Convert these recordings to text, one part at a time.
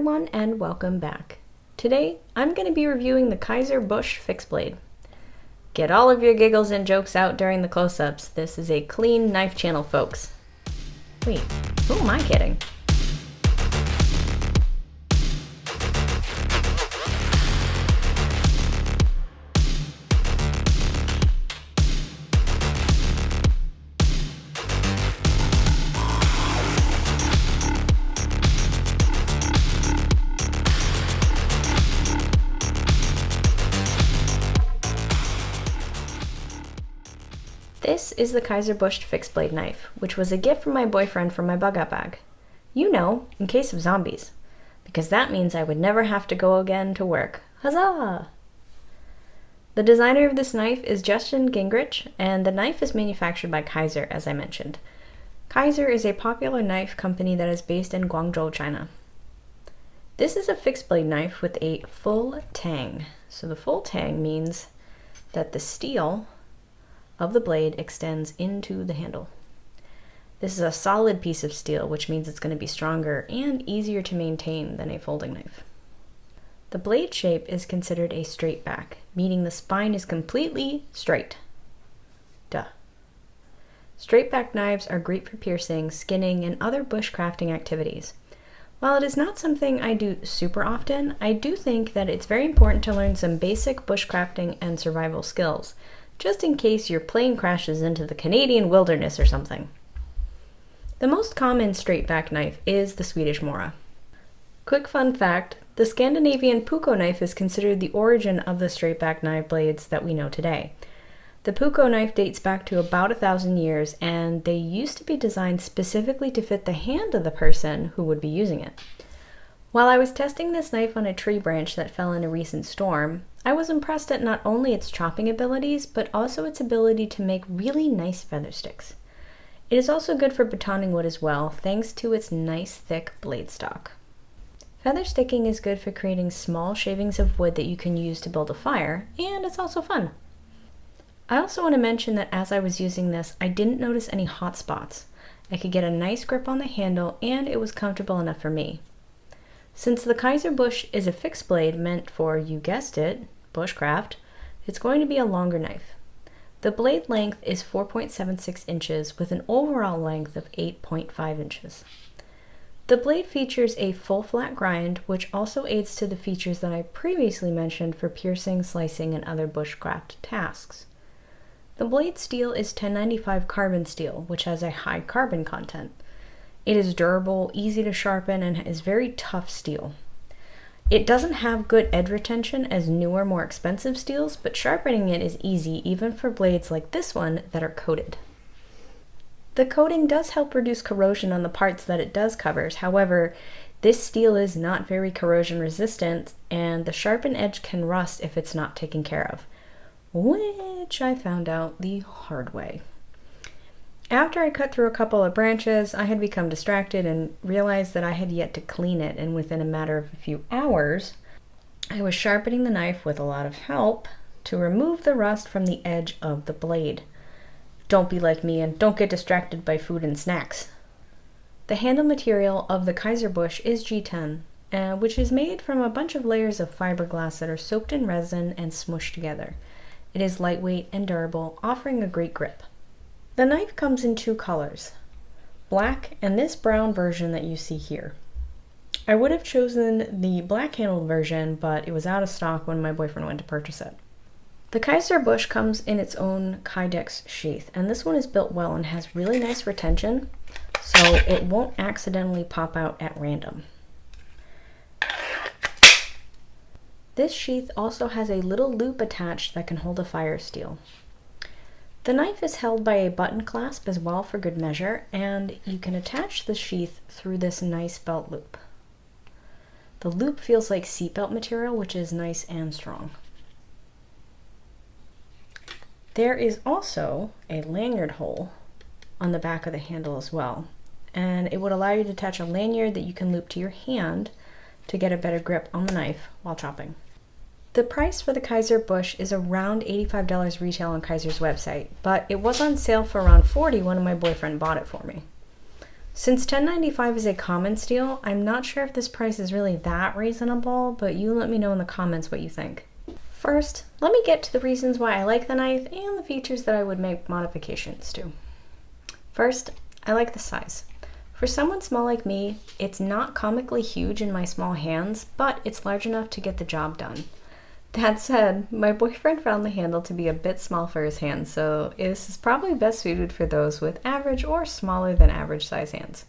everyone, and welcome back. Today, I'm going to be reviewing the Kizer fixed blade. Get all of your giggles and jokes out during the close-ups. This is a clean knife channel, folks. Wait, who am I kidding? This is the Kizer fixed blade knife, which was a gift from my boyfriend for my bugout bag. You know, in case of zombies. Because that means I would never have to go again to work. Huzzah! The designer of this knife is Justin Gingrich, and the knife is manufactured by Kizer, as I mentioned. Kizer is a popular knife company that is based in Guangzhou, China. This is a fixed blade knife with a full tang. So the full tang means that the steel of the blade extends into the handle. This is a solid piece of steel, which means it's going to be stronger and easier to maintain than a folding knife. The blade shape is considered a straight back, meaning the spine is completely straight. Duh. Straight back knives are great for piercing, skinning, and other bushcrafting activities. While it is not something I do super often, I do think that it's very important to learn some basic bushcrafting and survival skills, just in case your plane crashes into the Canadian wilderness or something. The most common straight back knife is the Swedish Mora. Quick fun fact, the Scandinavian puukko knife is considered the origin of the straight back knife blades that we know today. The puukko knife dates back to about 1,000 years, and they used to be designed specifically to fit the hand of the person who would be using it. While I was testing this knife on a tree branch that fell in a recent storm, I was impressed at not only its chopping abilities, but also its ability to make really nice feather sticks. It is also good for batoning wood as well, thanks to its nice thick blade stock. Feather sticking is good for creating small shavings of wood that you can use to build a fire, and it's also fun. I also want to mention that as I was using this, I didn't notice any hot spots. I could get a nice grip on the handle, and it was comfortable enough for me. Since the Kizer is a fixed blade meant for, you guessed it, bushcraft, it's going to be a longer knife. The blade length is 4.76 inches with an overall length of 8.5 inches. The blade features a full flat grind, which also aids to the features that I previously mentioned for piercing, slicing, and other bushcraft tasks. The blade steel is 1095 carbon steel, which has a high carbon content. It is durable, easy to sharpen, and is very tough steel. It doesn't have good edge retention as newer, more expensive steels, but sharpening it is easy even for blades like this one that are coated. The coating does help reduce corrosion on the parts that it does cover. However, this steel is not very corrosion resistant, and the sharpened edge can rust if it's not taken care of, which I found out the hard way. After I cut through a couple of branches, I had become distracted and realized that I had yet to clean it, and within a matter of a few hours, I was sharpening the knife with a lot of help to remove the rust from the edge of the blade. Don't be like me and don't get distracted by food and snacks. The handle material of the Kizer is G10, which is made from a bunch of layers of fiberglass that are soaked in resin and smushed together. It is lightweight and durable, offering a great grip. The knife comes in two colors, black and this brown version that you see here. I would have chosen the black handled version, but it was out of stock when my boyfriend went to purchase it. The Kizer comes in its own Kydex sheath, and this one is built well and has really nice retention, so it won't accidentally pop out at random. This sheath also has a little loop attached that can hold a fire steel. The knife is held by a button clasp as well for good measure, and you can attach the sheath through this nice belt loop. The loop feels like seatbelt material, which is nice and strong. There is also a lanyard hole on the back of the handle as well, and it would allow you to attach a lanyard that you can loop to your hand to get a better grip on the knife while chopping. The price for the Kizer is around $85 retail on Kizer's website, but it was on sale for around $40 when my boyfriend bought it for me. Since $10.95 is a common steel, I'm not sure if this price is really that reasonable, but you let me know in the comments what you think. First, let me get to the reasons why I like the knife and the features that I would make modifications to. First, I like the size. For someone small like me, it's not comically huge in my small hands, but it's large enough to get the job done. That said, my boyfriend found the handle to be a bit small for his hands, so this is probably best suited for those with average or smaller than average size hands.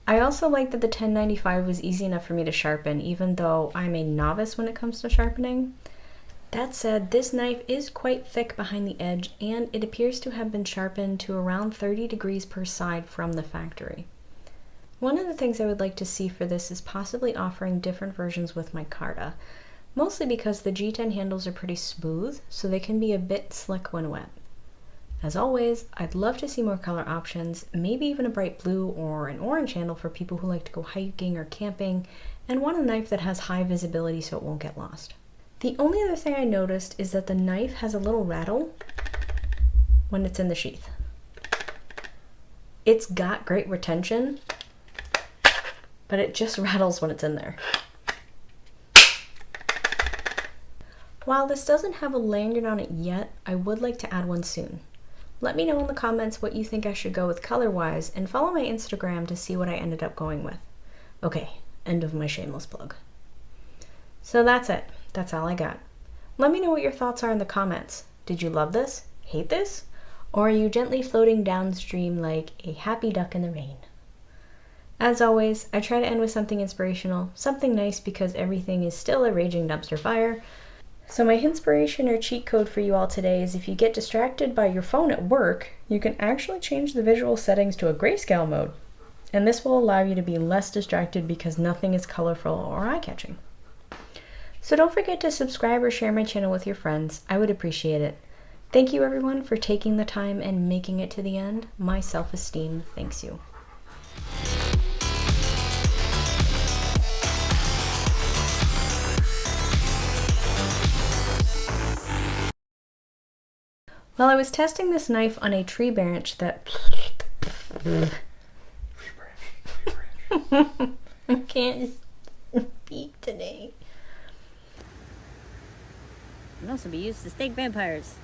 I also like that the 1095 was easy enough for me to sharpen, even though I'm a novice when it comes to sharpening. That said, this knife is quite thick behind the edge, and it appears to have been sharpened to around 30 degrees per side from the factory. One of the things I would like to see for this is possibly offering different versions with micarta, mostly because the G10 handles are pretty smooth, so they can be a bit slick when wet. As always, I'd love to see more color options, maybe even a bright blue or an orange handle for people who like to go hiking or camping and want a knife that has high visibility so it won't get lost. The only other thing I noticed is that the knife has a little rattle when it's in the sheath. It's got great retention, but it just rattles when it's in there. While this doesn't have a lanyard on it yet, I would like to add one soon. Let me know in the comments what you think I should go with color-wise, and follow my Instagram to see what I ended up going with. Okay, end of my shameless plug. So that's it. That's all I got. Let me know what your thoughts are in the comments. Did you love this? Hate this? Or are you gently floating downstream like a happy duck in the rain? As always, I try to end with something inspirational, something nice because everything is still a raging dumpster fire. So my inspiration or cheat code for you all today is if you get distracted by your phone at work, you can actually change the visual settings to a grayscale mode. And this will allow you to be less distracted because nothing is colorful or eye-catching. So don't forget to subscribe or share my channel with your friends. I would appreciate it. Thank you everyone for taking the time and making it to the end. My self-esteem thanks you. Well, I was testing this knife on a tree branch that... I can't speak today. Can also be used to stake vampires.